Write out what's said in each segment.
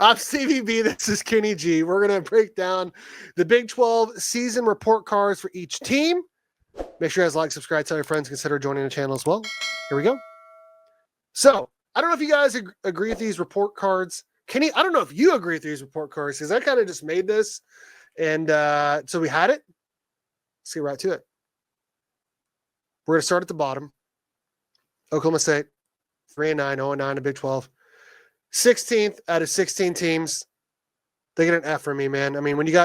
I'm CVB. This is Kenny G. We're going to break down the Big 12 season report cards for each team. Make sure you guys like, subscribe, tell your friends, consider joining the channel as well. Here we go. So, I don't know if you guys agree with these report cards. Kenny, I don't know if you agree with these report cards because I kind of just made this. And so we had it. Let's get right to it. We're going to start at the bottom. Oklahoma State, 3-9, 0-9 in Big 12. 16th out of 16 teams. They get an F from me, man. I mean, when you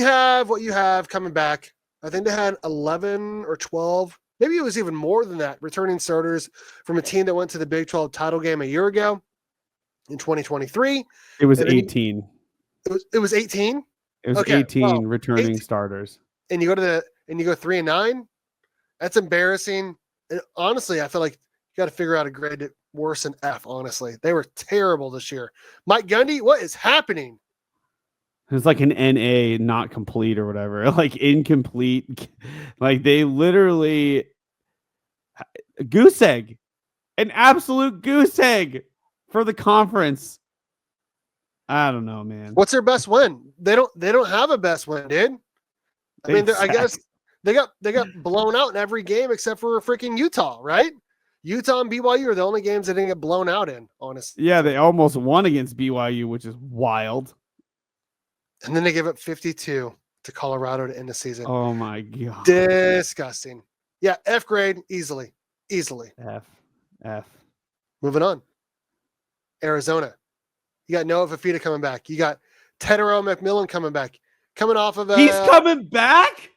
have what you have coming back, I think they had 11 or 12, maybe it was even more than that, returning starters from a team that went to the Big 12 title game a year ago in 2023. It was 18. It was 18? It was okay, 18 returning 18. Starters. And you go 3-9? That's embarrassing. And honestly, I feel like you got to figure out a grade worse than F, honestly. They were terrible this year. Mike Gundy, what is happening? It's like an NA not complete or whatever, like incomplete. Like they literally goose egg, an absolute goose egg for the conference. I don't know, man. What's their best win? They don't have a best win, dude. I mean, I guess they got blown out in every game except for freaking Utah, right? Utah and BYU are the only games they didn't get blown out in, honestly. Yeah, they almost won against BYU, which is wild. And then they give up 52 to Colorado to end the season. Oh, my God. Disgusting. Yeah, F grade, easily. F. Moving on. Arizona. You got Noah Fafita coming back. You got Tedero McMillan coming back. Coming off of He's coming back?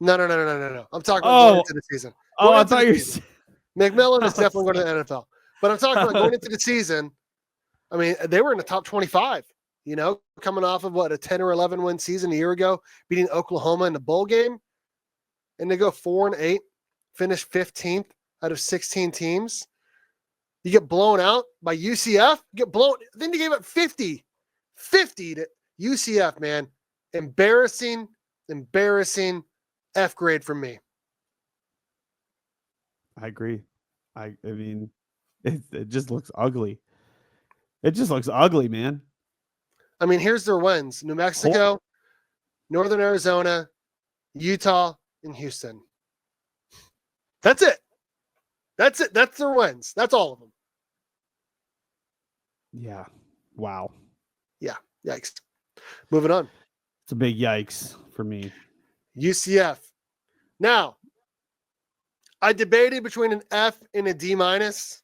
No. I'm talking about going into the season. I thought you said McMillan is definitely going to the NFL. But I'm talking about going into the season. I mean, they were in the top 25, coming off of a 10 or 11 win season a year ago, beating Oklahoma in the bowl game. And they go 4-8, finish 15th out of 16 teams. You get blown out by UCF. Then you gave up 50 to UCF, man. Embarrassing F grade from me. I agree. I mean, it just looks ugly. It just looks ugly, man. I mean, here's their wins: New Mexico, Northern Arizona, Utah, and Houston. That's it. That's their wins. That's all of them. Yeah. Wow. Yeah. Yikes. Moving on. It's a big yikes for me. UCF. Now, I debated between an F and a D minus.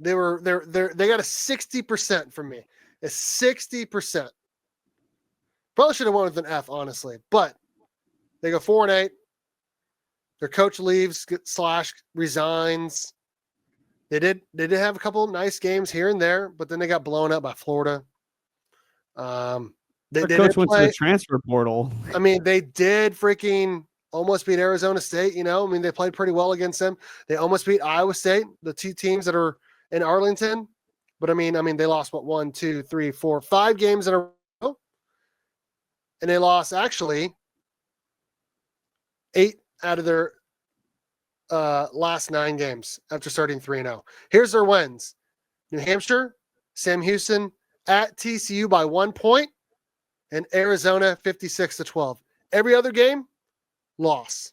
They got a 60% from me. A 60%. Probably should have won with an F, honestly. But they go 4-8. Their coach leaves / resigns. They did have a couple of nice games here and there, but then they got blown up by Florida. Their coach went to the transfer portal. I mean, they did freaking almost beat Arizona State, I mean, they played pretty well against them. They almost beat Iowa State, the two teams that are in Arlington. But I mean, they lost 1, 2, 3, 4, 5 games in a row. And they lost actually 8 out of their last 9 games after starting 3-0. Here's their wins: New Hampshire, Sam Houston, at TCU by 1 point, and Arizona 56-12. Every other game, loss.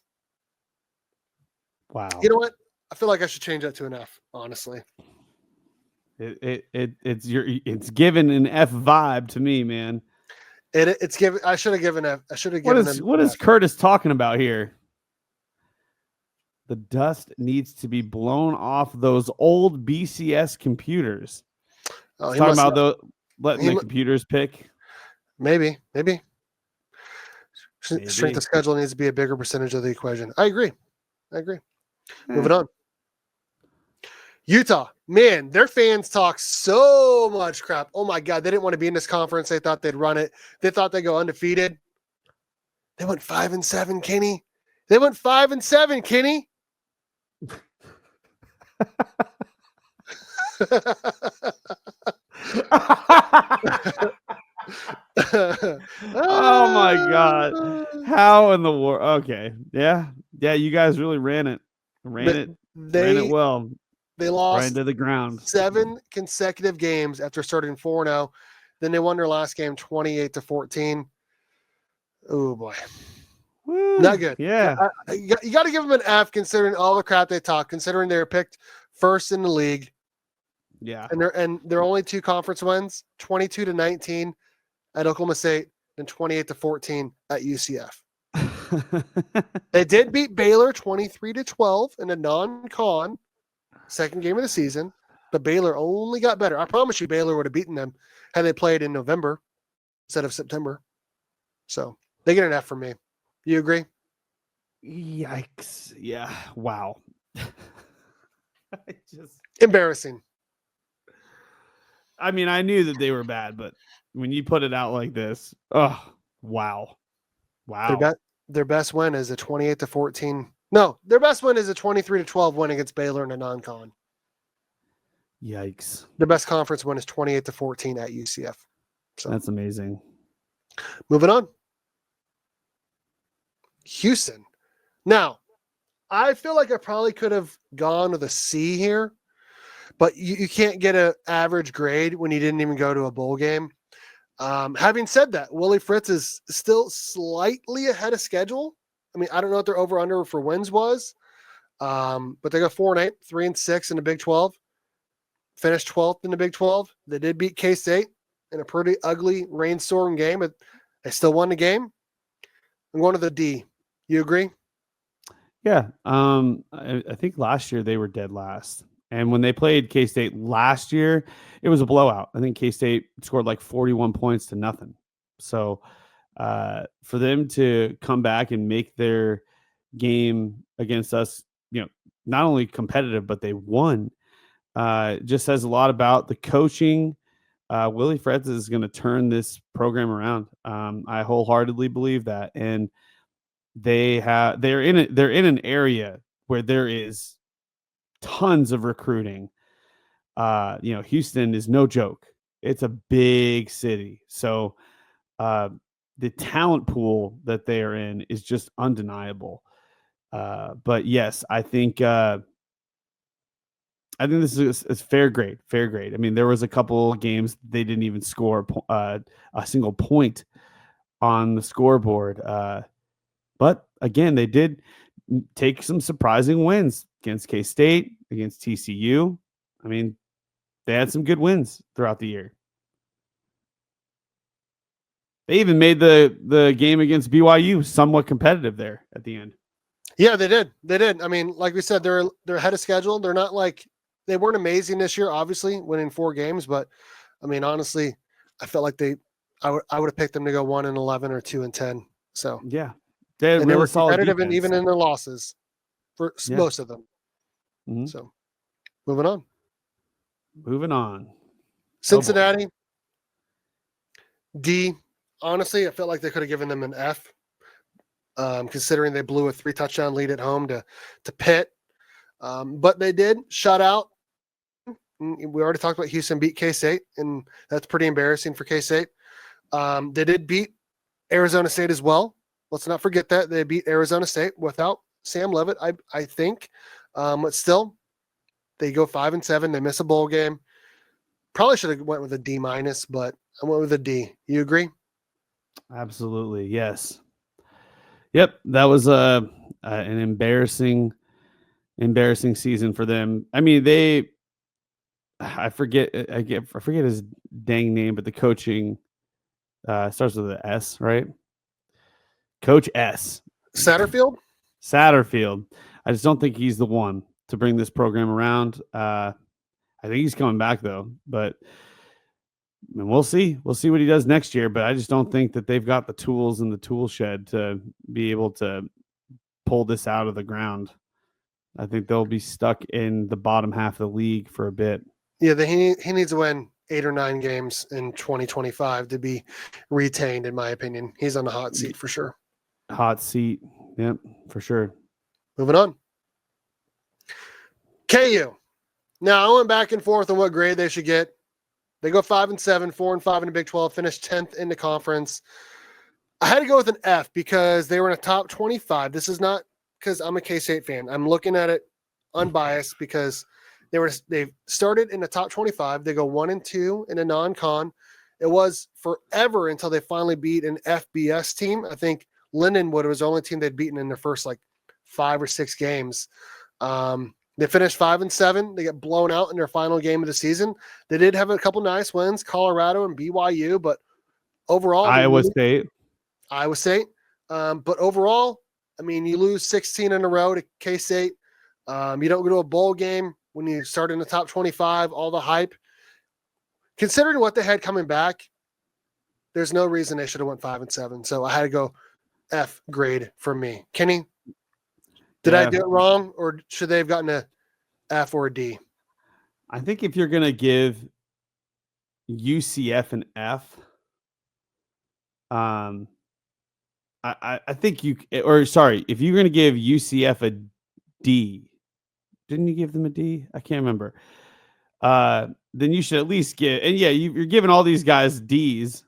Wow. You know what? I feel like I should change that to an F, honestly. It's given an F vibe to me, man. It's given. I should have given F. I should have given. What is Curtis talking about here? The dust needs to be blown off those old BCS computers. Oh, talking about letting the computers pick. Maybe. Strength of schedule needs to be a bigger percentage of the equation. I agree. Moving on. Utah, man, their fans talk so much crap. Oh my God, they didn't want to be in this conference. They thought they'd run it. They thought they'd go undefeated. They went 5-7, Kenny. They went 5-7, Kenny. Oh my God. How in the world? Okay. Yeah. You guys really ran it well. They lost right into the ground. 7 consecutive games after starting 4-0. Then they won their last game 28-14. Oh boy, Woo, not good. Yeah. You got to give them an F considering all the crap they talk. Considering they were picked first in the league, Yeah. and their only 2 conference wins, 22-19 at Oklahoma State, and 28-14 at UCF. They did beat Baylor 23-12 in a non-con second game of the season, but Baylor only got better. I promise you, Baylor would have beaten them had they played in November instead of September. So they get an F from me. You agree? Yikes. Yeah. Wow. Embarrassing. I mean, I knew that they were bad, but when you put it out like this, oh, wow. Wow. Their best win is a 28-14. No, their best win is a 23-12 win against Baylor in a non-con. Yikes. Their best conference win is 28-14 at UCF. So That's amazing. moving on. Houston. Now, I feel like I probably could have gone with a C here, but you can't get an average grade when you didn't even go to a bowl game. Having said that, Willie Fritz is still slightly ahead of schedule. I mean, I don't know what their over-under for wins was, but they got 4-8, 3-6 in the Big 12. Finished 12th in the Big 12. They did beat K-State in a pretty ugly rainstorm game, but they still won the game. I'm going to the D. You agree? Yeah. I think last year they were dead last. And when they played K-State last year, it was a blowout. I think K-State scored like 41 points to nothing. So for them to come back and make their game against us, not only competitive, but they won, just says a lot about the coaching. Willie Fritz is going to turn this program around. I wholeheartedly believe that. And they're in an area where there is tons of recruiting. Houston is no joke. It's a big city. So the talent pool that they are in is just undeniable. But yes, I think this is fair grade. Fair grade. I mean, there was a couple games they didn't even score a single point on the scoreboard. But again, they did take some surprising wins against K-State, against TCU. I mean, they had some good wins throughout the year. They even made the game against BYU somewhat competitive there at the end. Yeah, they did. They did. I mean, like we said, they're ahead of schedule. They're not like they weren't amazing this year, obviously, winning 4 games. But I mean, honestly, I felt like I would have picked them to go 1-11 or 2-10. So yeah, they were competitive, defense, and even in their losses for most of them. Mm-hmm. So moving on. Cincinnati, D. Honestly, I felt like they could have given them an F, considering they blew a 3-touchdown lead at home to Pitt. But they did shut out. We already talked about Houston beat K-State, and that's pretty embarrassing for K-State. They did beat Arizona State as well. Let's not forget that. They beat Arizona State without Sam Leavitt, I think. But still, they go 5-7. They miss a bowl game. Probably should have went with a D-, but I went with a D. You agree? Absolutely, yes. Yep, that was an embarrassing season for them. I mean, I forget his dang name, but the coaching starts with an S, right? Coach S. Satterfield. I just don't think he's the one to bring this program around. I think he's coming back though, but we'll see. We'll see what he does next year. But I just don't think that they've got the tools in the tool shed to be able to pull this out of the ground. I think they'll be stuck in the bottom half of the league for a bit. Yeah, he needs to win 8 or 9 games in 2025 to be retained, in my opinion. He's on the hot seat for sure. Hot seat. Yep, for sure. Moving on. KU. Now, I went back and forth on what grade they should get. They go 5-7, 4-5 in the Big 12, finished 10th in the conference. I had to go with an F because they were in a top 25. This is not because I'm a K-State fan. I'm looking at it unbiased because they started in the top 25. They go 1-2 in a non-con, It was forever until they finally beat an FBS team. I think Lindenwood was the only team they'd beaten in their first like 5 or 6 games. They finished 5-7. They get blown out in their final game of the season. They did have a couple nice wins, Colorado and BYU, but overall, Iowa State. But overall, I mean, you lose 16 in a row to KSTATE. You don't go to a bowl game when you start in the top 25, all the hype. Considering what they had coming back, there's no reason they should have went 5-7. So I had to go F grade for me. Kenny, did I do it wrong, or should they have gotten a F or a D? I think if you're going to give UCF an F, I think if you're going to give UCF a D, didn't you give them a D? I can't remember. Then you should at least give, and yeah, you're giving all these guys Ds.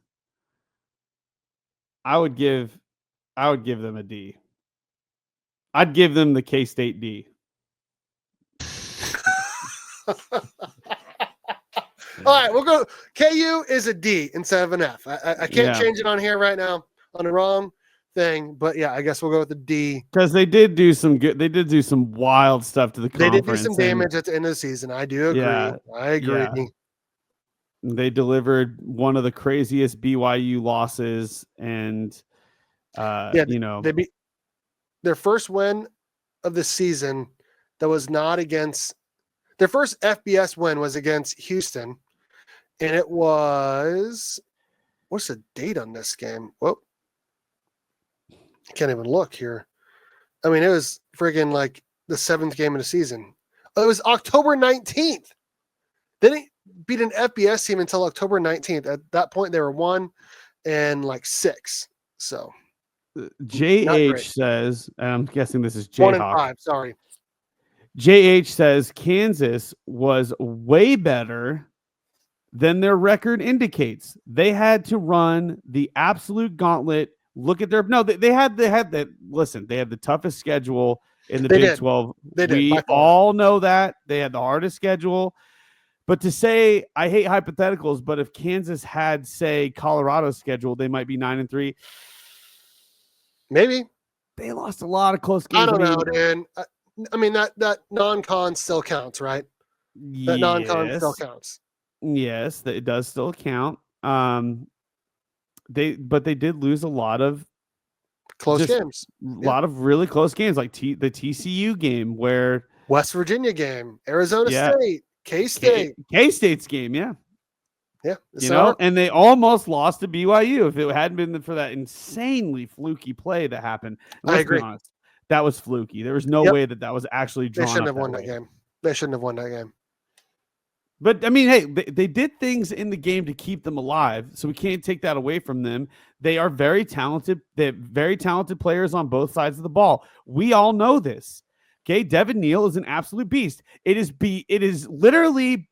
I would give them a D. I'd give them the K-State D. All right, we'll go. KU is a D instead of an F. I can't change it on here right now on the wrong thing, but yeah, I guess we'll go with the D because they did do some good. They did do some wild stuff to the conference. They did do some damage at the end of the season. I do agree. Yeah, I agree. Yeah. They delivered one of the craziest BYU losses, and they beat their first win of the season. That was not against their first FBS win was against Houston, and it was what's the date on this game? Well, I can't even look here. I mean, it was friggin' like the 7th game of the season. It was October 19th. They didn't beat an FBS team until October 19th. At that point, they were 1-6. So JH says, I'm guessing this is Jayhawk. 1-5. Sorry. JH says Kansas was way better than their record indicates. They had to run the absolute gauntlet. Look at their they had that. Listen, they had the toughest schedule in the Big 12. We all know that they had the hardest schedule. But to say, I hate hypotheticals, but if Kansas had, say, Colorado's schedule, they might be 9-3. Maybe they lost a lot of close games. I don't know, Dan. I mean that non-con still counts, right? That non-con still counts. Yes, it does still count. They did lose a lot of close games. A lot of really close games, like the TCU game, where West Virginia game, Arizona State, K-State, K-State's game, yeah. Yeah, and they almost lost to BYU if it hadn't been for that insanely fluky play that happened. I agree. Be honest, that was fluky. There was no way that was actually drawn. They shouldn't have won that game. They shouldn't have won that game. But I mean, hey, they did things in the game to keep them alive, so we can't take that away from them. They are very talented. They have very talented players on both sides of the ball. We all know this. Okay, Devin Neal is an absolute beast. It is literally.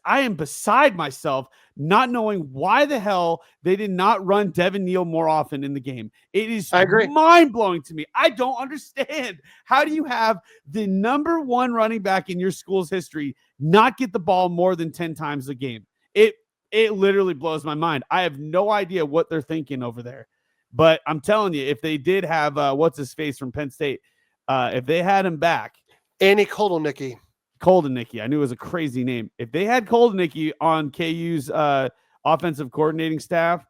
I am beside myself not knowing why the hell they did not run Devin Neal more often in the game. It is mind-blowing to me. I don't understand. How do you have the number 1 running back in your school's history not get the ball more than 10 times a game? It literally blows my mind. I have no idea what they're thinking over there. But I'm telling you, if they did have what's-his-face from Penn State, if they had him back. Andy Koldenicki. I knew it was a crazy name. If they had Koldenicki on KU's offensive coordinating staff,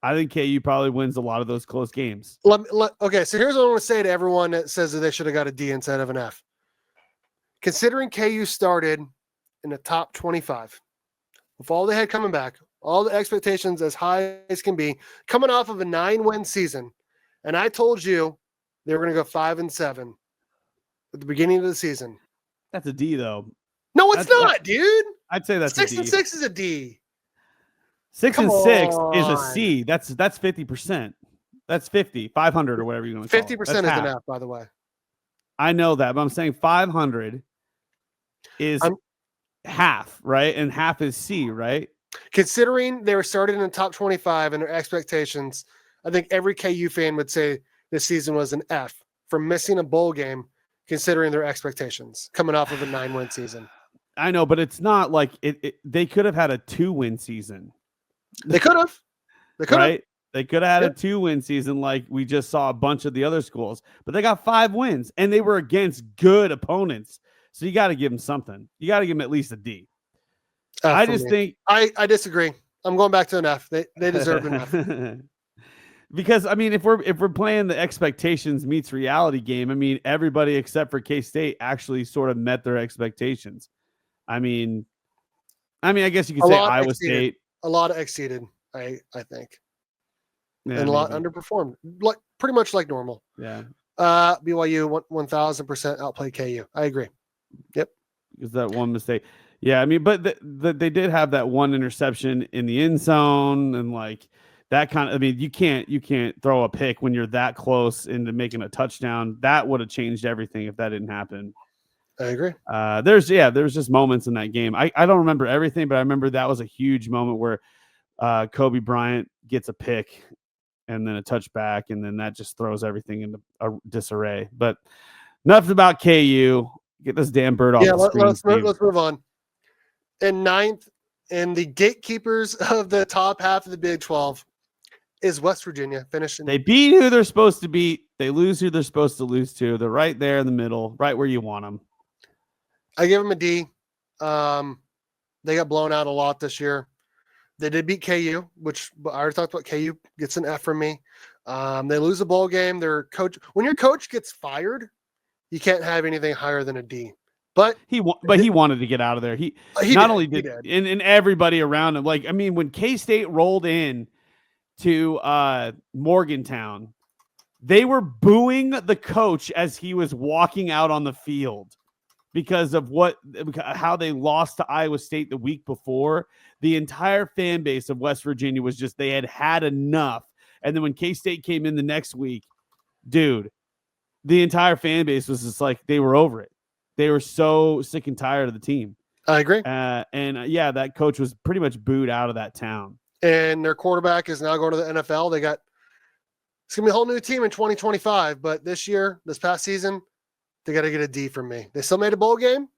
I think KU probably wins a lot of those close games. Okay, so here's what I want to say to everyone that says that they should have got a D instead of an F. Considering KU started in the top 25, with all they had coming back, all the expectations as high as can be, coming off of a 9-win season, and I told you they were going to go 5-7 at the beginning of the season. That's a D, though. No, it's not, dude. I'd say that's 6 a D. 6 is a D. 6 and 6 is a C. That's 50%. That's 50, 500 or whatever you want to call it. 50% is an F, by the way. I know that, but I'm saying 500 is half, right? And half is C, right? Considering they were started in the top 25 and their expectations, I think every KU fan would say this season was an F for missing a bowl game. Considering their expectations coming off of a 9-win season. I know, but it's not like they could have had a 2-win season. They could have. Right? They could have had Yeah. a 2-win season like we just saw a bunch of the other schools, but they got 5 wins and they were against good opponents. So you got to give them something. You got to give them at least a D. I just think I disagree. I'm going back to an F. They deserve an F. Because I mean, if we're playing the expectations meets reality game, I mean, everybody except for K-State actually sort of met their expectations. I mean, I guess you could say Iowa State. A lot exceeded, I think. Yeah, and a lot underperformed, like pretty much like normal. Yeah. BYU 1000% outplayed KU. I agree. Yep. Because that one mistake. Yeah, I mean, but they did have that one interception in the end zone, and like that kind of. I mean, you can't throw a pick when you're that close into making a touchdown. That would have changed everything if that didn't happen. I agree. There's just moments in that game. I don't remember everything, but I remember that was a huge moment where Kobe Bryant gets a pick and then a touchback, and then that just throws everything into a disarray. But enough about KU. Get this damn bird off the screen. Let's move on. In ninth, and the gatekeepers of the top half of the Big 12 is West Virginia finishing. They beat who they're supposed to beat. They lose who they're supposed to lose to. They're right there in the middle, right where you want them. I give them a D. They got blown out a lot this year. They did beat KU, which I already talked about. KU gets an F from me. They lose a bowl game. Their coach, when your coach gets fired, you can't have anything higher than a D. But he wanted to get out of there. He not only did, and everybody around him. Like, I mean, when K-State rolled in to Morgantown, they were booing the coach as he was walking out on the field because of how they lost to Iowa State the week before. The entire fan base of West Virginia was just, they had enough. And then when K-State came in the next week, dude, the entire fan base was just like, they were over it. They were so sick and tired of the team. I agree. Yeah, that coach was pretty much booed out of that town. And their quarterback is now going to the NFL. It's going to be a whole new team in 2025. But this past season, they got to get a D from me. They still made a bowl game.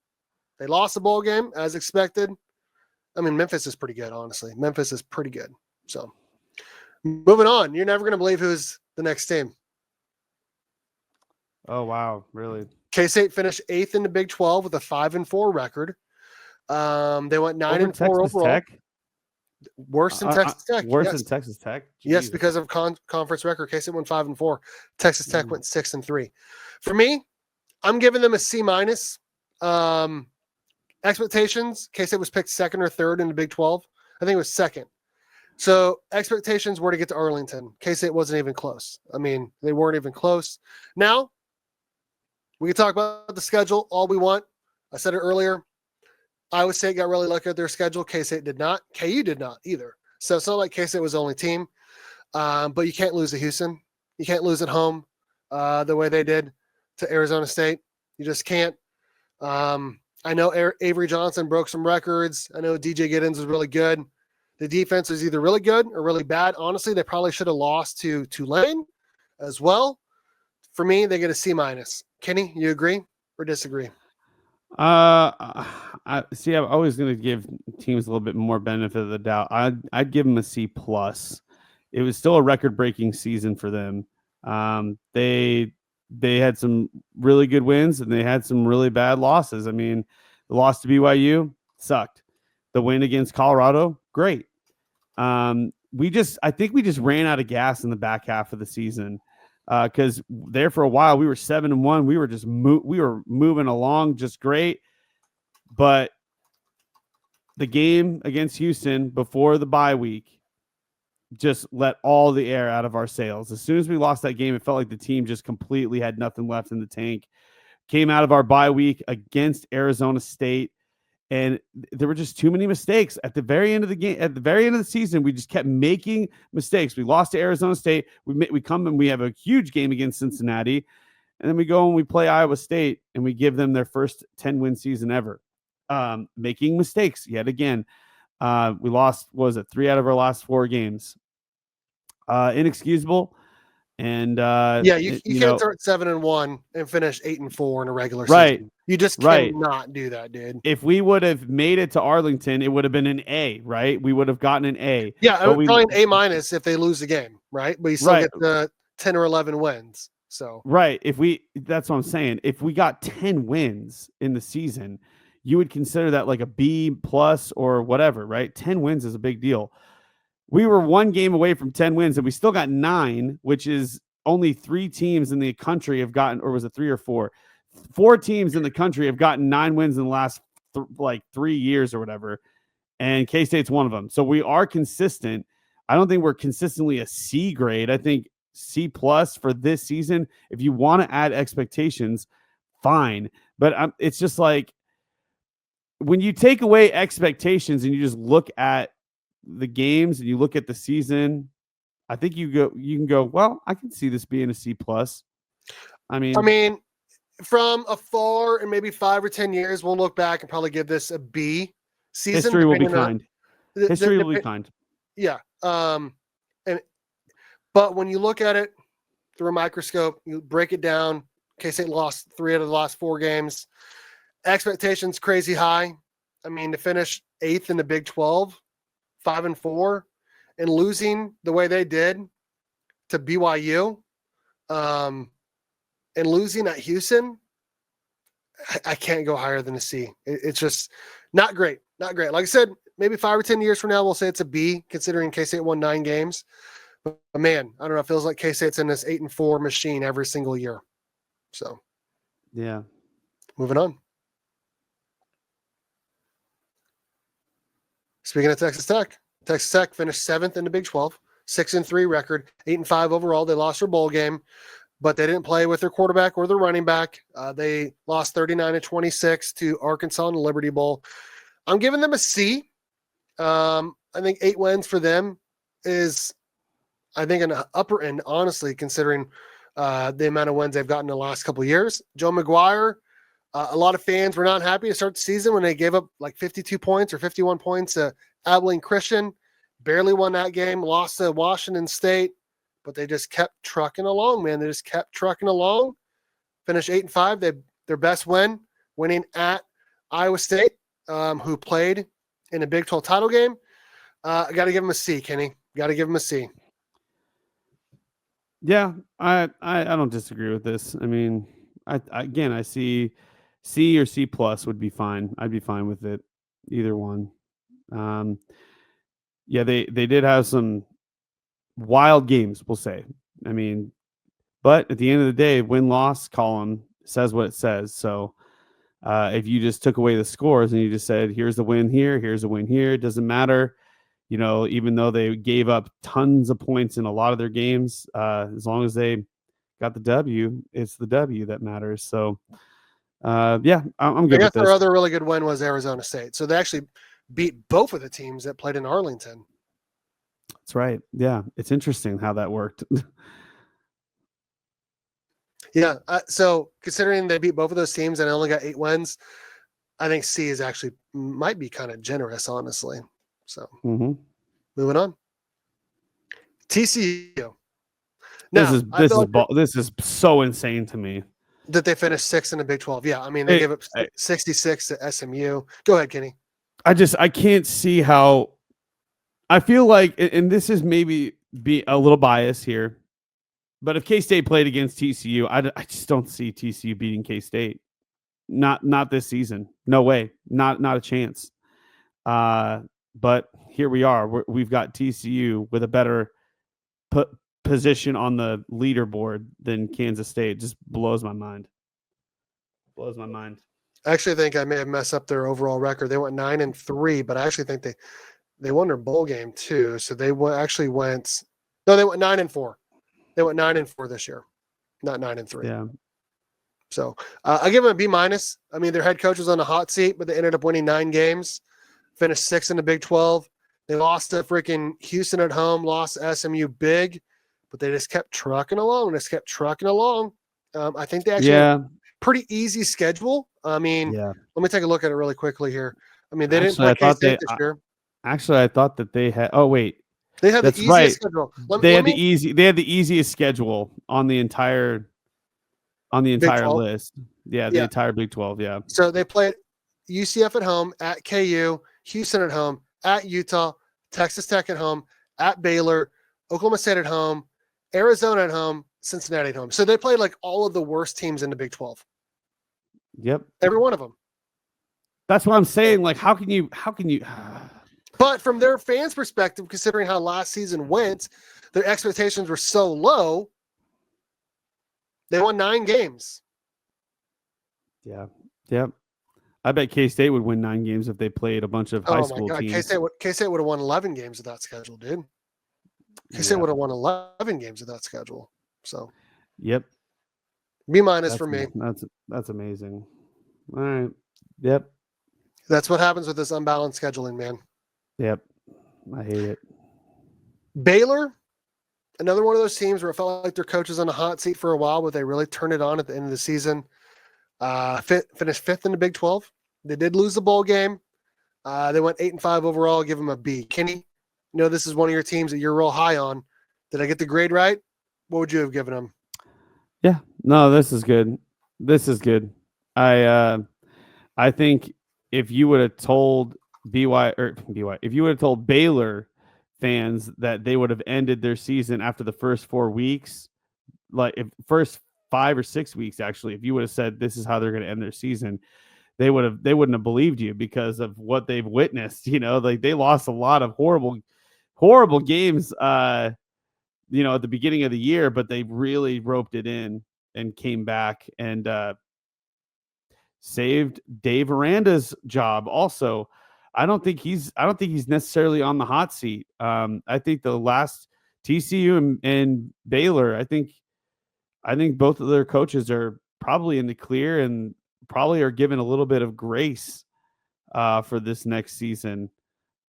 They lost the bowl game as expected. I mean, Memphis is pretty good, honestly. Memphis is pretty good. So moving on, you're never going to believe who's the next team. Oh, wow. Really? K-State finished 8th in the Big 12 with a 5-4 record. They went 9-4 overall. Tech? Worse than Texas Tech. Worse than Texas Tech? Jesus. Yes, because of conference record. K-State went 5-4. Texas Tech went 6-3. For me, I'm giving them a C-. Expectations, K-State was picked 2nd or 3rd in the Big 12. I think it was 2nd. So expectations were to get to Arlington. K-State wasn't even close. I mean, they weren't even close. Now, we can talk about the schedule all we want. I said it earlier. Iowa State got really lucky at their schedule. K-State did not. KU did not either. So it's not like K-State was the only team. But you can't lose to Houston. You can't lose at home the way they did to Arizona State. You just can't. I know Avery Johnson broke some records. I know DJ Giddens was really good. The defense was either really good or really bad. Honestly, they probably should have lost to Tulane as well. For me, they get a C-. Kenny, you agree or disagree? I'm always going to give teams a little bit more benefit of the doubt. I'd give them a C+. It was still a record-breaking season for them. They had some really good wins and they had some really bad losses. I mean, the loss to BYU sucked. The win against Colorado, great. I think we just ran out of gas in the back half of the season because there for a while we were 7-1. We were just we were moving along just great. But the game against Houston before the bye week just let all the air out of our sails. As soon as we lost that game, it felt like the team just completely had nothing left in the tank. Came out of our bye week against Arizona State, and there were just too many mistakes at the very end of the game. At the very end of the season, we just kept making mistakes. We lost to Arizona State. We come and we have a huge game against Cincinnati, and then we go and we play Iowa State, and we give them their first 10-win season ever, making mistakes yet again. We lost, 3 out of our last 4 games. Inexcusable. And you you can't know, start 7-1 and finish 8-4 in a regular right, season. You just right. cannot do that, dude. If we would have made it to Arlington, it would have been an A, right? We would have gotten an A. Yeah, But probably an A- if they lose the game, right? But you still right, get the 10 or 11 wins. So right. That's what I'm saying. If we got 10 wins in the season, you would consider that like a B plus or whatever, right? 10 wins is a big deal. We were one game away from 10 wins, and we still got 9, which is only 3 teams in the country have gotten, or was it 3 or 4? 4 teams in the country have gotten 9 wins in the last 3 years or whatever, and K-State's one of them. So we are consistent. I don't think we're consistently a C grade. I think C plus for this season. If you want to add expectations, fine. But it's just like when you take away expectations and you just look at the games and you look at the season, I think you can go, well, I can see this being a C plus. I mean, from afar and maybe 5 or 10 years, we'll look back and probably give this a B season. History will be kind. History will be kind. Yeah. But when you look at it through a microscope, you break it down. K-State lost 3 out of the last 4 games. Expectations crazy high. I mean, to finish 8th in the Big 12, 5-4, and losing the way they did to BYU, and losing at Houston, I can't go higher than a C. It's just not great. Not great. Like I said, maybe 5 or 10 years from now, we'll say it's a B, considering K-State won 9 games. But man, I don't know. It feels like K-State's in this 8-4 machine every single year. So, yeah. Moving on. Speaking of Texas Tech finished 7th in the Big 12, 6-3 record, 8-5 overall. They lost their bowl game, but they didn't play with their quarterback or their running back. They lost 39-26 to Arkansas in the Liberty Bowl. I'm giving them a C. I think 8 wins for them is, I think, an upper end, honestly, considering the amount of wins they've gotten in the last couple of years. Joe McGuire, a lot of fans were not happy to start the season when they gave up like 52 points or 51 points to Abilene Christian. Barely won that game, lost to Washington State, but they just kept trucking along, man. They just kept trucking along. Finished 8-5. Their best win, winning at Iowa State, who played in a Big 12 title game. I got to give them a C, Kenny. Got to give them a C. Yeah, I don't disagree with this. I mean, I see C or C plus would be fine. I'd be fine with it, either one. Yeah, they did have some wild games, we'll say. I mean, but at the end of the day, win-loss column says what it says. So if you just took away the scores and you just said, here's the win here, here's a win here, it doesn't matter. You know, even though they gave up tons of points in a lot of their games, as long as they got the W, it's the W that matters. So, yeah, I'm good with this. Their other really good win was Arizona State. So they actually beat both of the teams that played in Arlington. That's right. Yeah, it's interesting how that worked. Yeah. So considering they beat both of those teams and only got 8 wins, I think C is actually might be kind of generous, honestly. So Moving on. TCU. Now, this is so insane to me that they finished 6th in the Big 12. Yeah, I mean, they gave up 66 to SMU. Go ahead, Kenny. I can't see how. I feel like, and this is maybe be a little biased here, but if K-State played against TCU, I just don't see TCU beating K-State. Not this season. No way. Not a chance. But here we are. We've got TCU with a better position on the leaderboard than Kansas State. It just blows my mind. I actually think I may have messed up their overall record. They went 9-3, but I actually think they won their bowl game too. So they actually went. No, they went 9-4. They went 9-4 this year, not 9-3. Yeah. So I give them a B-. I mean, their head coach was on the hot seat, but they ended up winning 9 games, finished 6th in the Big 12. They lost to freaking Houston at home, lost to SMU big, but they just kept trucking along. I think they actually pretty easy schedule. I mean, let me take a look at it really quickly here. I mean, they didn't play K-State this year. Actually, I thought that they had. Oh wait, They had the That's easiest right. schedule. They had the easiest schedule on the entire Big 12. list. Yeah, the Yeah. entire Big 12. Yeah. So they played UCF at home, at KU, Houston at home, at Utah, Texas Tech at home, at Baylor, Oklahoma State at home, Arizona at home, Cincinnati at home. So they played like all of the worst teams in the Big 12. Yep. Every one of them. That's what I'm saying. Like, how can you? But from their fans' perspective, considering how last season went, their expectations were so low. They won 9 games. Yeah. Yep. I bet K-State would win 9 games if they played a bunch of high school teams. K-State would have won 11 games with that schedule, dude. K-State would have won 11 games with that schedule. So, yep. B- for me. That's amazing. All right. Yep. That's what happens with this unbalanced scheduling, man. Yep. I hate it. Baylor, another one of those teams where it felt like their coach was on the hot seat for a while, but they really turned it on at the end of the season. Finished 5th in the Big 12. They did lose the bowl game. They went 8-5 overall. Give them a B. Kenny, you know this is one of your teams that you're real high on. Did I get the grade right? What would you have given them? Yeah. No, this is good. This is good. I think if you would have told if you would have told Baylor fans that they would have ended their season after the first 4 weeks, like if first 5 or 6 weeks, actually, if you would have said this is how they're going to end their season, they wouldn't have believed you because of what they've witnessed. You know, like they lost a lot of horrible games, at the beginning of the year, but they really roped it in and came back and saved Dave Aranda's job. Also, I don't think he's necessarily on the hot seat. I think the last TCU and Baylor, I think both of their coaches are probably in the clear and probably are given a little bit of grace for this next season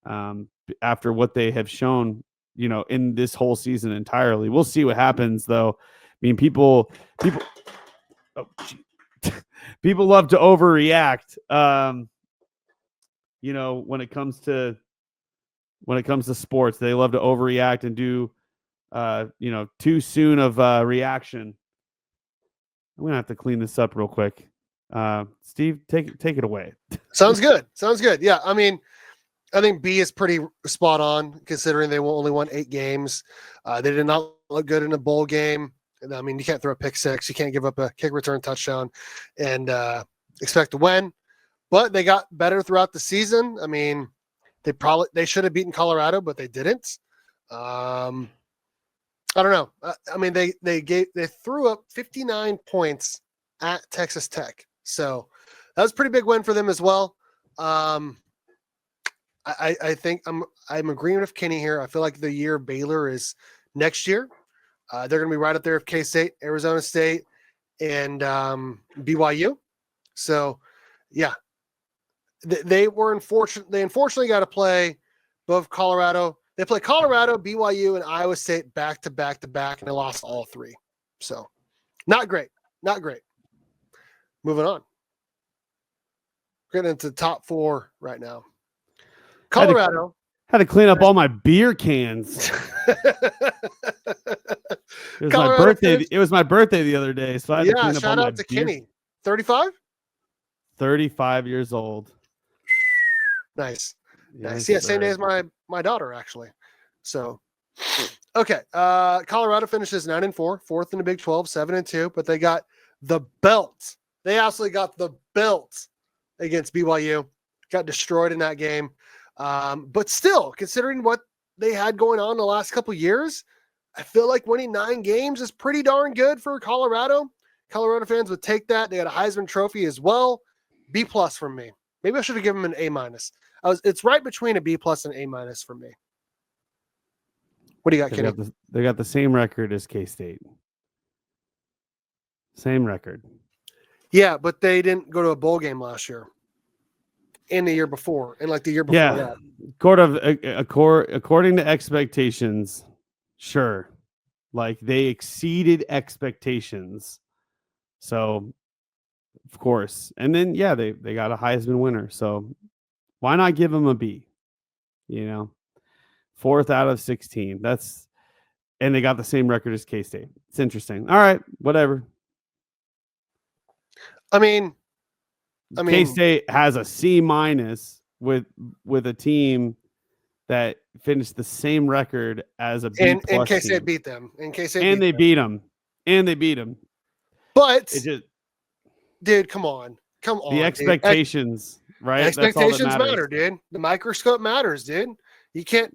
after what they have shown, in this whole season entirely. We'll see what happens, though. I mean, people people love to overreact. When it comes to sports, they love to overreact and do, too soon of reaction. I'm gonna have to clean this up real quick. Steve, take it away. Sounds good. Yeah, I mean, I think B is pretty spot on considering they only won 8 games. They did not look good in a bowl game. I mean, you can't throw a pick six, you can't give up a kick return touchdown and expect to win. But they got better throughout the season. I mean, they should have beaten Colorado, but they didn't. I don't know. I mean, they threw up 59 points at Texas Tech, so that was a pretty big win for them as well. I think I'm agreeing with Kenny here. I feel like the year Baylor is next year. They're going to be right up there with K-State, Arizona State, and BYU. So, yeah, they were unfortunate. They unfortunately got to play both Colorado. They play Colorado, BYU, and Iowa State back to back, and they lost all 3. So, not great. Moving on. We're getting into the top 4 right now. Colorado had to clean up all my beer cans. It was my birthday. It was my birthday the other day, so I had to clean up all my beer. Shout out to Kenny. 35? 35 years old. Nice. Nice. Yeah, same day as my daughter, actually. So, okay. Colorado finishes 9-4, 4th in the Big 12, 7-2, but they got the belt. They absolutely got the belt against BYU. Got destroyed in that game. But still, considering what they had going on the last couple years, I feel like winning 9 games is pretty darn good for Colorado. Colorado fans would take that. They got a Heisman Trophy as well. B+ from me. Maybe I should have given them an A-. It's right between a B+ and A- for me. What do you got, Kenny? They got the same record as K-State. Same record. Yeah, but they didn't go to a bowl game last year. And the year before, and like the year before that. According to expectations, sure. Like they exceeded expectations. So, of course. And then, yeah, they got a Heisman winner. So, why not give them a B? 4th out of 16. And they got the same record as K-State. It's interesting. All right, whatever. I mean, K-State has a C- with a team that finished the same record as a B+ in case team. they beat them. In case they beat them. And they beat them. But it just, dude, come on. The expectations, right? Expectations matter, dude. The microscope matters, dude. You can't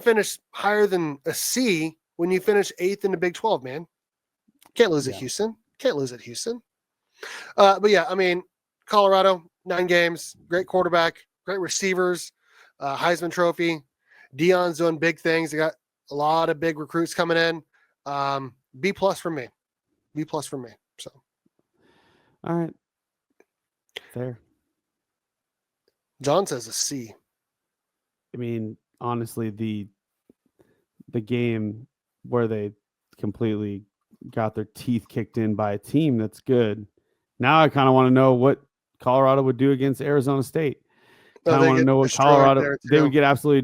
finish higher than a C when you finish 8th in the Big 12, man. Can't lose at Houston. Can't lose at Houston. But yeah, I mean, Colorado, 9 games, great quarterback, great receivers, Heisman Trophy. Deion's doing big things. They got a lot of big recruits coming in. B+ for me. B+ for me. So, all right, fair. John says a C. I mean, honestly, the game where they completely got their teeth kicked in by a team that's good. Now I kind of want to know what Colorado would do against Arizona State. I want to know what Colorado they would get actually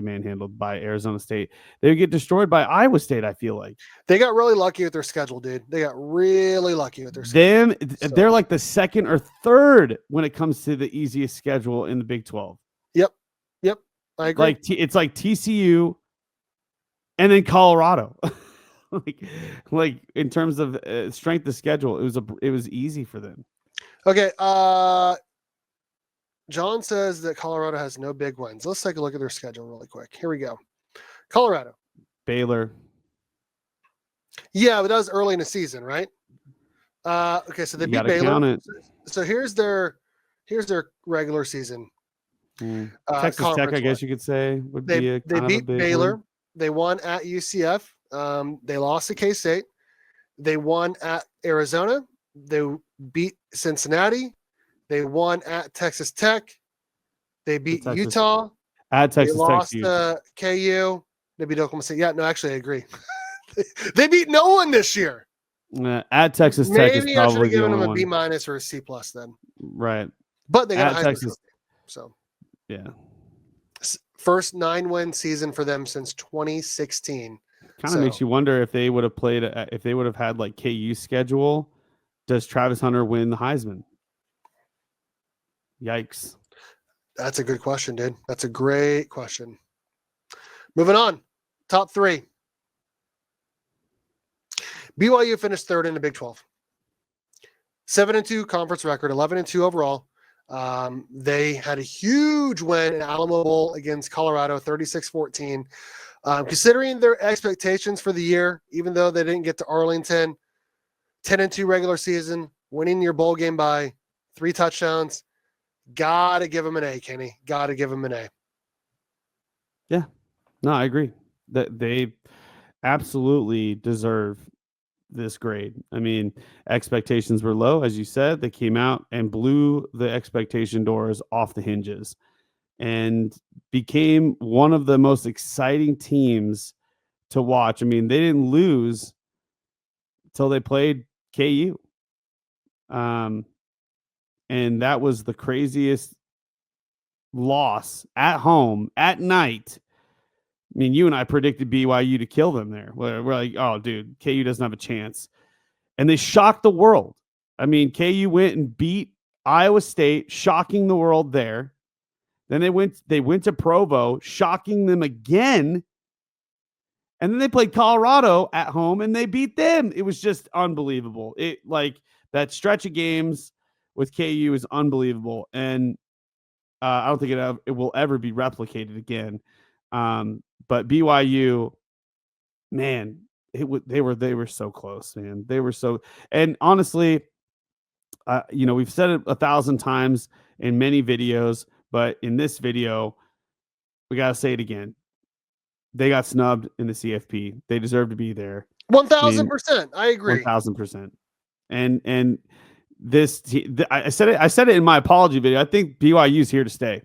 manhandled by Arizona State. They would get destroyed by Iowa State. I feel like they got really lucky with their schedule, dude. They got really lucky with their schedule. They're like the 2nd or 3rd when it comes to the easiest schedule in the Big 12. Yep. I agree. It's like TCU and then Colorado. like in terms of strength of schedule, it was easy for them. Okay. John says that Colorado has no big wins. Let's take a look at their schedule really quick. Here we go. Colorado. Baylor. Yeah, but that was early in the season, right? Okay, so they beat Baylor. So here's their regular season. Texas Tech, I guess you could say, would be a they beat Baylor. They won at UCF. They lost to K-State. They won at Arizona. They beat Cincinnati. They won at Texas Tech. They beat Utah. At Texas Tech. They lost to KU. They beat Oklahoma State. Yeah, no, actually, I agree. They beat no one this year. At Texas Tech is probably I should have given them a one. B- or a C+ then. Right. But they got at Texas. So yeah. First 9-win season for them since 2016. Kind of makes you wonder if they would have played, if they would have had like KU schedule. Does Travis Hunter win the Heisman? Yikes. That's a good question, dude. That's a great question. Moving on. Top 3. BYU finished 3rd in the Big 12. 7-2 conference record, 11-2 overall. They had a huge win in Alamo Bowl against Colorado, 36-14. Considering their expectations for the year, even though they didn't get to Arlington, 10-2 regular season, winning your bowl game by 3 touchdowns. Gotta give them an A, Kenny. Gotta give them an A. Yeah. No, I agree. That they absolutely deserve this grade. I mean, expectations were low, as you said. They came out and blew the expectation doors off the hinges and became one of the most exciting teams to watch. I mean, they didn't lose until they played KU. And that was the craziest loss at home at night. I mean, you and I predicted BYU to kill them there. We're like, oh, dude, KU doesn't have a chance. And they shocked the world. I mean, KU went and beat Iowa State, shocking the world there. Then they went to Provo, shocking them again. And then they played Colorado at home and they beat them. It was just unbelievable. That stretch of games with KU is unbelievable. And I don't think it will ever be replicated again. But BYU, man, they were so close, man. They were so, and honestly, we've said it 1,000 times in many videos, but in this video, we got to say it again. They got snubbed in the CFP. They deserve to be there. 1,000%. I agree. 1,000%. And this, I said it in my apology video. I think BYU is here to stay.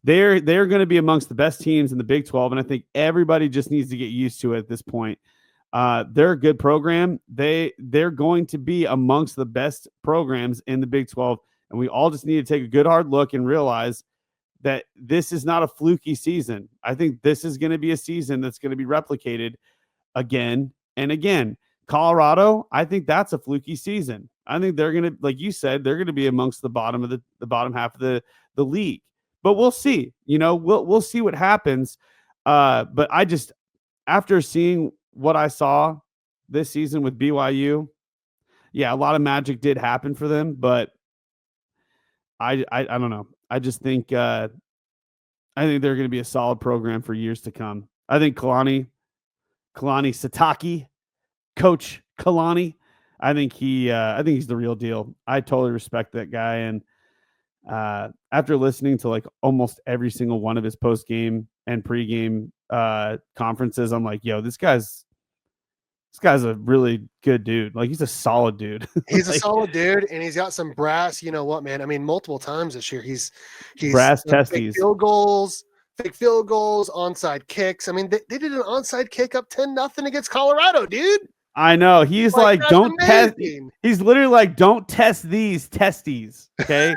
They're going to be amongst the best teams in the Big 12, and I think everybody just needs to get used to it at this point. They're a good program. They're going to be amongst the best programs in the Big 12, and we all just need to take a good hard look and realize that this is not a fluky season. I think this is going to be a season that's going to be replicated again and again. Colorado, I think that's a fluky season. I think they're going to, like you said, they're going to be amongst the bottom of the bottom half of the league. But we'll see. We'll see what happens. But I just, after seeing what I saw this season with BYU, yeah, a lot of magic did happen for them, but I don't know. I just think I think they're going to be a solid program for years to come. I think Kalani Satake, Coach Kalani, I think he's the real deal. I totally respect that guy, and after listening to like almost every single one of his post game and pregame conferences, I'm like, yo, this guy's a really good dude. Like, he's a solid dude. He's a solid dude, and he's got some brass. You know what, man? I mean, multiple times this year, he's brass testes, fake field goals, onside kicks. I mean, they did an onside kick up 10-0 against Colorado, dude. I know. He's like don't test. Amazing. He's literally like, don't test these testes. Okay.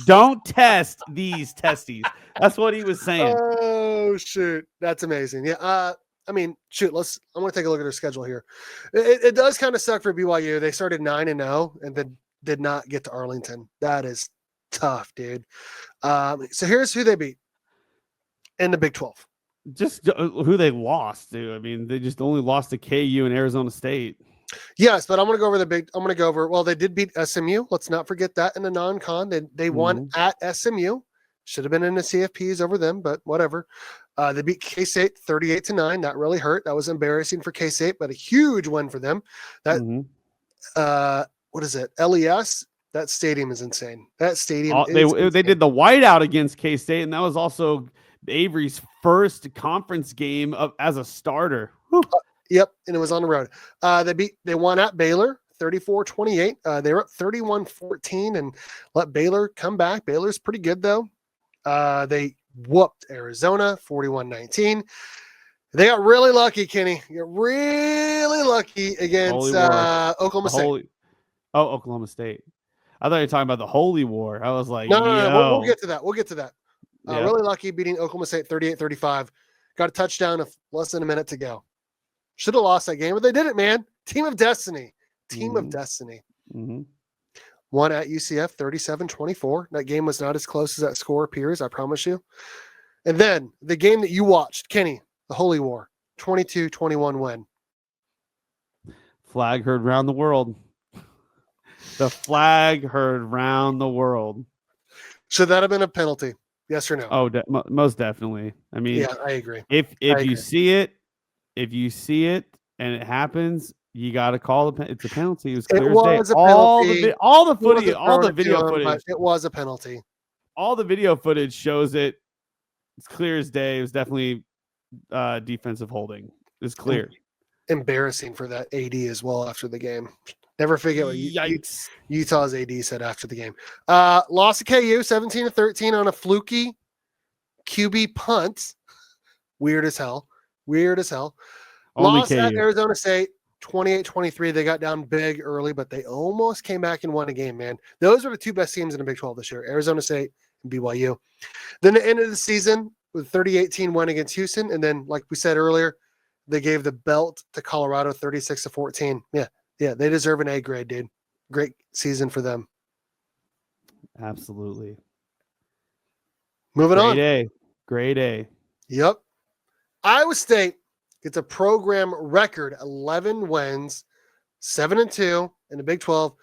Don't test these testes. That's what he was saying. Oh, shoot. That's amazing. Yeah. I mean, shoot, I want to take a look at their schedule here. It does kind of suck for BYU. They started 9-0 and then did not get to Arlington. That is tough, dude. So here's who they beat in the Big 12. Just who they lost, dude. I mean, they just only lost to KU and Arizona State. Yes, but I'm going to go over. Well, they did beat SMU. Let's not forget that in the non-con. They won at SMU. Should have been in the CFPs over them, but whatever. They beat K-State 38-9. That really hurt. That was embarrassing for K-State, but a huge win for them. That what is it? LES. That stadium is insane. That stadium. They did the whiteout against K-State, and that was also Avery's first conference game as a starter. Yep, and it was on the road. They won at Baylor 34-28. They were up 31-14 and let Baylor come back. Baylor's pretty good though. They whooped Arizona 41-19. They got really lucky, Kenny. Got really lucky against Oklahoma State. Oklahoma State. I thought you were talking about the Holy War. I was like, no. We'll get to that. Yeah. Really lucky beating Oklahoma State 38-35. Got a touchdown of less than a minute to go. Should have lost that game, but they did it, man. Team of destiny. Of destiny. Won at UCF 37-24. That game was not as close as that score appears, I promise you. And then the game that you watched, Kenny, the Holy War, 22-21 win. Flag heard round the world. The flag heard round the world. Should that have been a penalty? Yes or no? Oh, most definitely. I mean, yeah, I agree. If you see it and it happens, you got to call it's a penalty. It was clear as day. All the footage, all the video footage. It was a penalty. All the video footage shows it. It's clear as day. It was definitely defensive holding. It's clear. Embarrassing for that AD as well after the game. Never forget what Utah's AD said after the game. Lost to KU 17-13 on a fluky QB punt. Weird as hell. Lost at Arizona State 28-23. They got down big early, but they almost came back and won a game, man. Those are the two best teams in the Big 12 this year, Arizona State and BYU. Then the end of the season with 30-18 win against Houston. And then, like we said earlier, they gave the belt to Colorado 36-14. Yeah, they deserve an A grade, dude. Great season for them. Absolutely. Moving on. Grade A. Yep. Iowa State gets a program record 11 wins, 7-2 in the Big 12.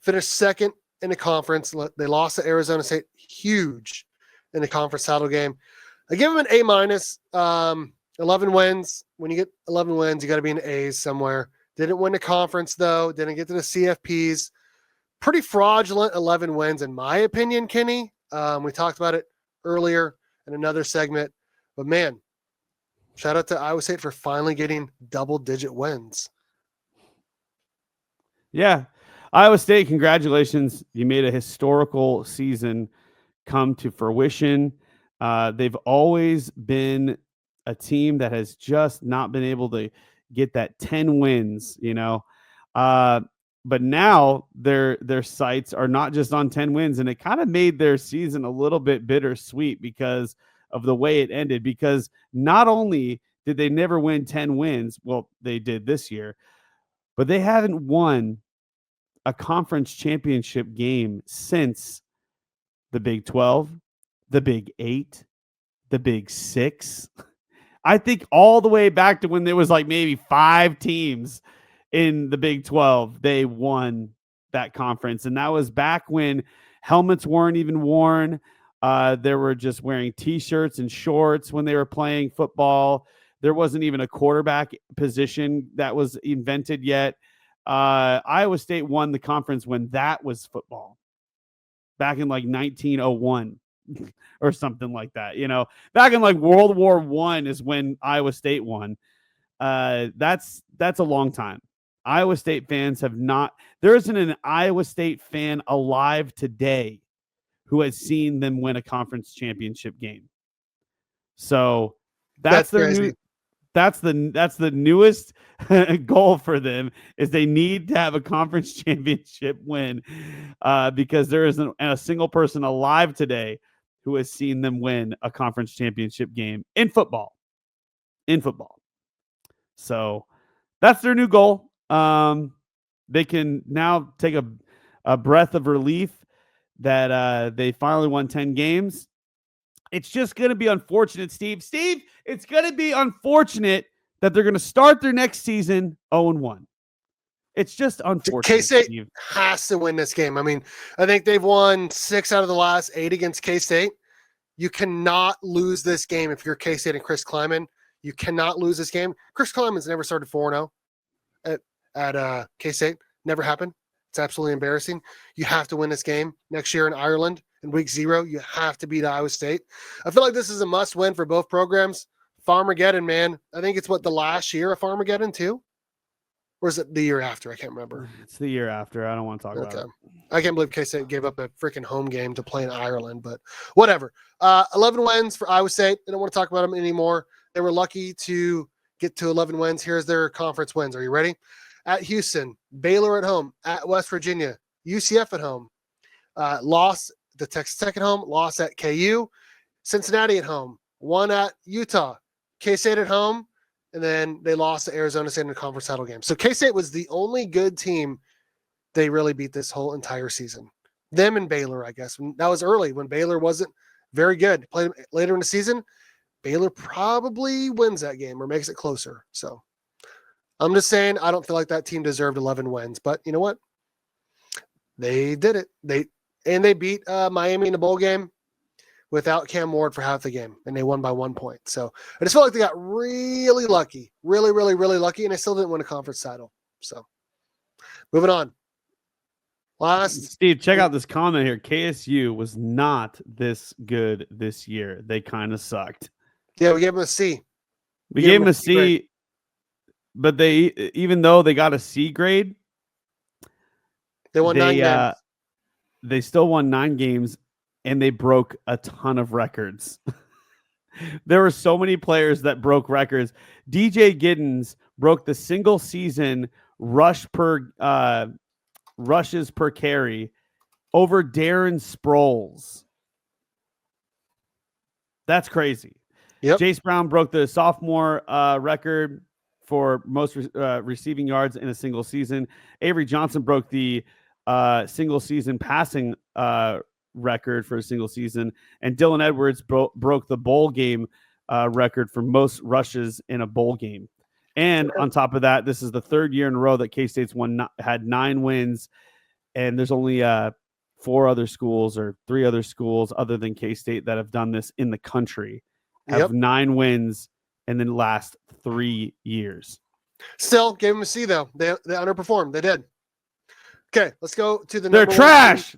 Finished second in the conference. They lost to Arizona State, huge in the conference title game. I give them an A-. 11 wins. When you get 11 wins, you got to be in A's somewhere. Didn't win the conference, though. Didn't get to the CFPs. Pretty fraudulent 11 wins, in my opinion, Kenny. We talked about it earlier in another segment. But, man, shout out to Iowa State for finally getting double-digit wins. Yeah. Iowa State, congratulations. You made a historical season come to fruition. They've always been a team that has just not been able to get that 10 wins, but now their sights are not just on 10 wins, and it kind of made their season a little bit bittersweet because of the way it ended. Because not only did they never win 10 wins, well, they did this year, but they haven't won a conference championship game since the Big 12, the Big 8, the Big 6. I think all the way back to when there was like maybe 5 teams in the Big 12, they won that conference. And that was back when helmets weren't even worn. They were just wearing T-shirts and shorts when they were playing football. There wasn't even a quarterback position that was invented yet. Iowa State won the conference when that was football, back in like 1901 or something like that. Back in like World War I is when Iowa State won. That's a long time. Iowa State fans have not. There isn't an Iowa State fan alive today who has seen them win a conference championship game. So that's their crazy. new. That's the newest goal for them, is they need to have a conference championship win, because there isn't a single person alive today who has seen them win a conference championship game in football. So that's their new goal. They can now take a breath of relief that they finally won 10 games. It's just going to be unfortunate, Steve. It's going to be unfortunate that they're going to start their next season 0-1. It's just unfortunate. K-State Steve has to win this game. I mean, I think they've won 6 out of the last 8 against K-State. You cannot lose this game if you're K-State and Chris Kleiman. You cannot lose this game. Chris Kleiman's never started 4-0 at K-State. Never happened. It's absolutely embarrassing. You have to win this game next year in Ireland in week 0. You have to beat Iowa State. I feel like this is a must-win for both programs. Farmageddon, man. I think it's the last year of Farmageddon too? Or is it the year after? I can't remember. It's the year after. I don't want to talk about it. I can't believe K-State gave up a freaking home game to play in Ireland, but whatever. 11 wins for Iowa State. I don't want to talk about them anymore. They were lucky to get to 11 wins. Here's their conference wins. Are you ready? At Houston, Baylor at home, at West Virginia, UCF at home, lost to Texas Tech at home, lost at KU, Cincinnati at home, won at Utah, K-State at home, and then they lost to Arizona State in a conference title game. So K-State was the only good team they really beat this whole entire season. Them and Baylor, I guess. That was early when Baylor wasn't very good. Played later in the season, Baylor probably wins that game or makes it closer. So I'm just saying, I don't feel like that team deserved 11 wins, but you know what? They did it. They beat Miami in the bowl game without Cam Ward for half the game, and they won by 1 point. So I just felt like they got really lucky, really, really, really lucky, and they still didn't win a conference title. So moving on. Steve, check out this comment here. KSU was not this good this year. They kind of sucked. Yeah, we gave them a C. We gave them a C grade. But even though they got a C grade, they won 9 games. They still won 9 games, and they broke a ton of records. There were so many players that broke records. DJ Giddens broke the single season rushes per carry over Darren Sproles. That's crazy. Yep. Jace Brown broke the sophomore record for most receiving yards in a single season. Avery Johnson broke the single season passing record for a single season. And Dylan Edwards broke the bowl game record for most rushes in a bowl game. And on top of that, this is the 3rd year in a row that K-State's had 9 wins. And there's only 4 other schools or 3 other schools other than K-State that have done this in the country. Have 9 wins in the last 3 years. Still gave them a C, though. They underperformed. They did. Okay, let's go to the They're trash.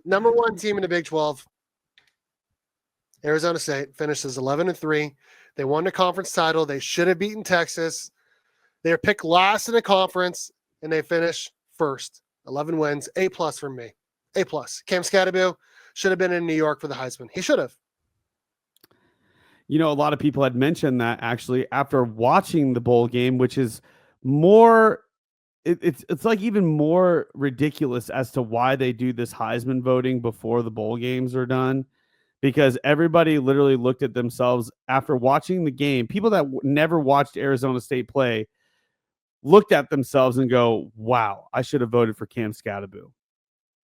Number 1 team in the Big 12. Arizona State finishes 11-3. They won the conference title. They should have beaten Texas. They were picked last in the conference, and they finished first. 11 wins. A+ from me. A+. Cam Scatterbill should have been in New York for the Heisman. He should have. A lot of people had mentioned that actually after watching the bowl game, which is more it's like even more ridiculous as to why they do this Heisman voting before the bowl games are done, because everybody literally looked at themselves after watching the game. People that never watched Arizona State play looked at themselves and go, wow, I should have voted for Cam Skattebo.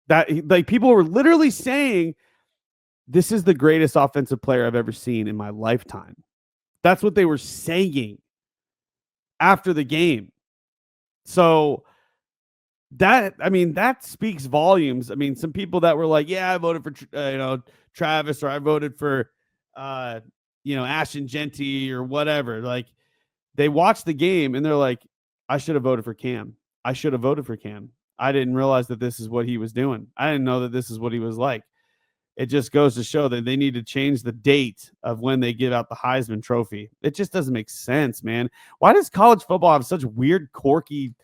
That, like, people were literally saying, this is the greatest offensive player I've ever seen in my lifetime. That's what they were saying after the game. So that speaks volumes. I mean, some people that were like, yeah, I voted for Travis, or I voted for Ashton Genty or whatever. Like, they watched the game and they're like, I should have voted for Cam. I should have voted for Cam. I didn't realize that this is what he was doing. I didn't know that this is what he was like. It just goes to show that they need to change the date of when they give out the Heisman Trophy. It just doesn't make sense, man. Why does college football have such weird, quirky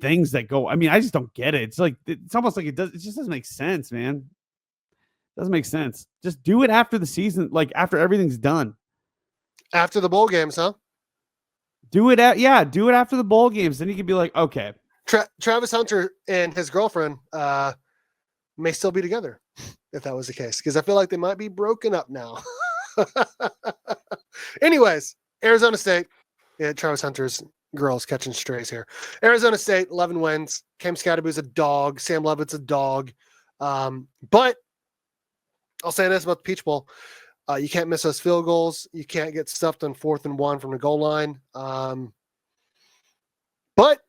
things that go? I mean, I just don't get it. It's like, it's almost like it just doesn't make sense, man. It doesn't make sense. Just do it after the season, like after everything's done. After the bowl games, huh? Do it after the bowl games. Then you can be like, okay. Travis Hunter and his girlfriend may still be together if that was the case, because I feel like they might be broken up now. Anyways, Arizona State. Yeah, Travis Hunter's girls catching strays here. Arizona State, 11 wins. Cam Skattebo's a dog. Sam Levitt's a dog. But I'll say this about the Peach Bowl. You can't miss those field goals. You can't get stuffed on 4th and 1 from the goal line. But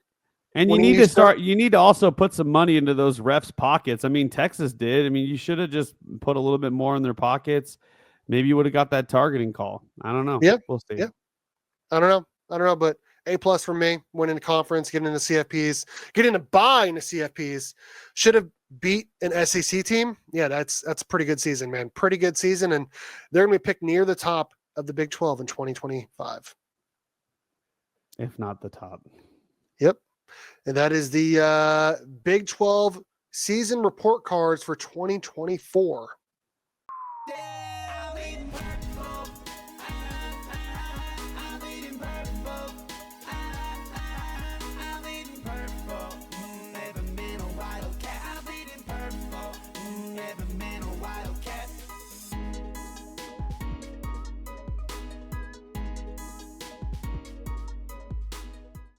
and you need to also put some money into those refs' pockets. I mean, Texas did. I mean, you should have just put a little bit more in their pockets. Maybe you would have got that targeting call. I don't know. Yeah. We'll see. Yeah. I don't know, but A+ for me. Winning the conference, getting into CFPs, getting a bye into CFPs. Should have beat an SEC team. Yeah, that's a pretty good season, man. Pretty good season, and they're going to be picked near the top of the Big 12 in 2025. If not the top. Yep. And that is the Big 12 season report cards for 2024.